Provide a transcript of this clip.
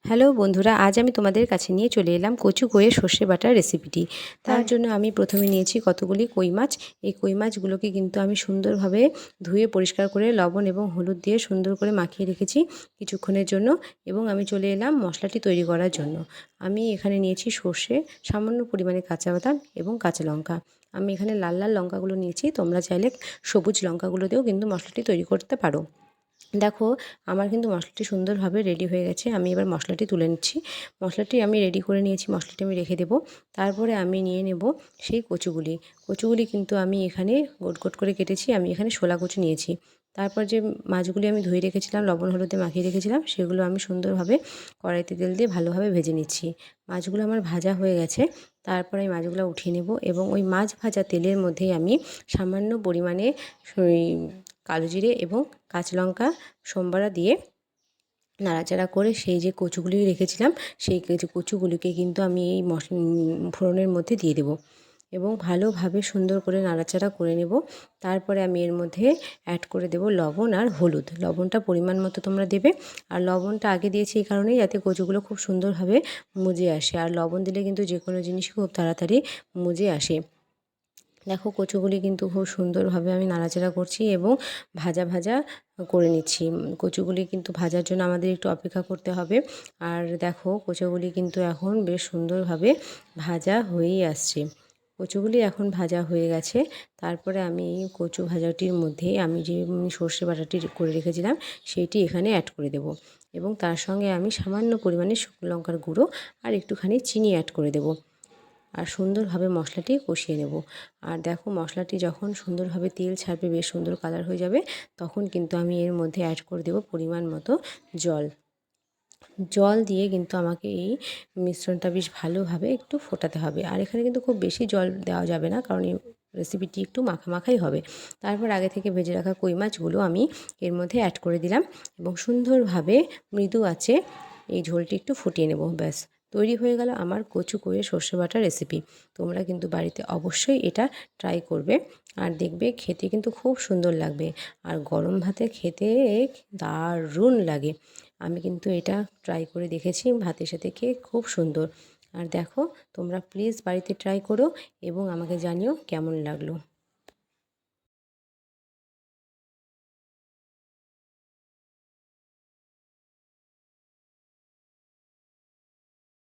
Hello বন্ধুরা, আজ আমি তোমাদের কাছে নিয়ে চলে এলাম কচু কইয়ের সর্ষে বাটার রেসিপিটি। তার জন্য আমি প্রথমে নিয়েছি কতগুলি কই মাছ। এই কই মাছগুলোকে কিন্তু আমি সুন্দরভাবে ধুয়ে পরিষ্কার করে লবণ এবং হলুদ দিয়ে সুন্দর করে মাখিয়ে রেখেছি কিছুক্ষণের জন্য। এবং আমি চলে এলাম মশলাটি তৈরি করার জন্য। আমি এখানে নিয়েছি সর্ষে, সামান্য পরিমাণে কাঁচা বাদাম এবং কাঁচা লঙ্কা। আমি এখানে লাল লাল লঙ্কাগুলো নিয়েছি, তোমরা চাইলে সবুজ লঙ্কাগুলো দিয়েও কিন্তু মশলাটি তৈরি করতে পারো। দেখো, আমার কিন্তু মশলাটি সুন্দরভাবে রেডি হয়ে গেছে। আমি এবার মশলাটি তুলে নিচ্ছি। মশলাটি আমি রেডি করে নিয়েছি, মশলাটি আমি রেখে দেবো। তারপরে আমি নিয়ে নেব সেই কচুগুলি। কচুগুলি কিন্তু আমি এখানে গোট গোট করে কেটেছি। আমি এখানে শোলা কচু নিয়েছি। তারপর যে মাছগুলি আমি ধুয়ে রেখেছিলাম, লবণ হলুদে মাখিয়ে রেখেছিলাম, সেগুলো আমি সুন্দরভাবে কড়াইতে তেল দিয়ে ভালোভাবে ভেজে নিচ্ছি। মাছগুলো আমার ভাজা হয়ে গেছে। তারপরে আমি মাছগুলো উঠিয়ে নেব এবং ওই মাছ ভাজা তেলের মধ্যেই আমি সামান্য পরিমাণে কালো জিরে এবং কাঁচা লঙ্কা সোমবারা দিয়ে নাড়াচাড়া করে সেই যে কচুগুলি রেখেছিলাম, সেই কচুগুলিকে কিন্তু আমি এই ফোড়নের মধ্যে দিয়ে দেবো এবং ভালোভাবে সুন্দর করে নাড়াচাড়া করে নেব। তারপরে আমি এর মধ্যে অ্যাড করে দেব লবণ আর হলুদ। লবণটা পরিমাণ মতো তোমরা দেবে। আর লবণটা আগে দিয়েছি এই কারণেই যাতে কচুগুলো খুব সুন্দরভাবে মজে আসে। আর লবণ দিলে কিন্তু যে কোনো জিনিস খুব তাড়াতাড়ি মজে আসে। দেখো, কচুগুলি কিন্তু খুব সুন্দরভাবে আমি নাড়াচাড়া করছি এবং ভাজা ভাজা করে নিচ্ছি। কচুগুলি কিন্তু ভাজার জন্য আমাদের একটু অপেক্ষা করতে হবে। আর দেখো, কচুগুলি কিন্তু এখন বেশ সুন্দরভাবে ভাজা হয়েই আসছে। কচুগুলি এখন ভাজা হয়ে গেছে। তারপরে আমি এই কচু ভাজাটির মধ্যে আমি যে সর্ষে বাটাটি করে রেখেছিলাম সেইটি এখানে অ্যাড করে দেব এবং তার সঙ্গে আমি সামান্য পরিমাণে শুকনো লঙ্কার গুঁড়ো আর একটুখানি চিনি অ্যাড করে দেব। আর সুন্দরভাবে মশলাটি কষিয়ে নেব। আর দেখো, মশলাটি যখন সুন্দরভাবে তেল ছাড়বে, বেশ সুন্দর কালার হয়ে যাবে, তখন কিন্তু আমি এর মধ্যে অ্যাড করে দেব পরিমাণ মতো জল। জল দিয়ে কিন্তু আমাকে এই মিশ্রণটা বেশ ভালোভাবে একটু ফোটাতে হবে। আর এখানে কিন্তু খুব বেশি জল দেওয়া যাবে না, কারণ এই রেসিপিটি একটু মাখামাখাই হবে। তারপর আগে থেকে ভেজে রাখা কই মাছগুলো আমি এর মধ্যে অ্যাড করে দিলাম এবং সুন্দরভাবে মৃদু আঁচে এই ঝোলটি একটু ফুটিয়ে নেব। ব্যাস, তৈরি হয়ে গেল আমার কচু কইয়ের সর্ষে বাটার রেসিপি। তোমরা কিন্তু বাড়িতে অবশ্যই এটা ট্রাই করবে আর দেখবে খেতে কিন্তু খুব সুন্দর লাগবে। আর গরম ভাতে খেতে দারুণ লাগে। আমি কিন্তু এটা ট্রাই করে দেখেছি, ভাতের সাথে খেয়ে খুব সুন্দর। আর দেখো, তোমরা প্লিজ বাড়িতে ট্রাই করো এবং আমাকে জানিও কেমন লাগলো।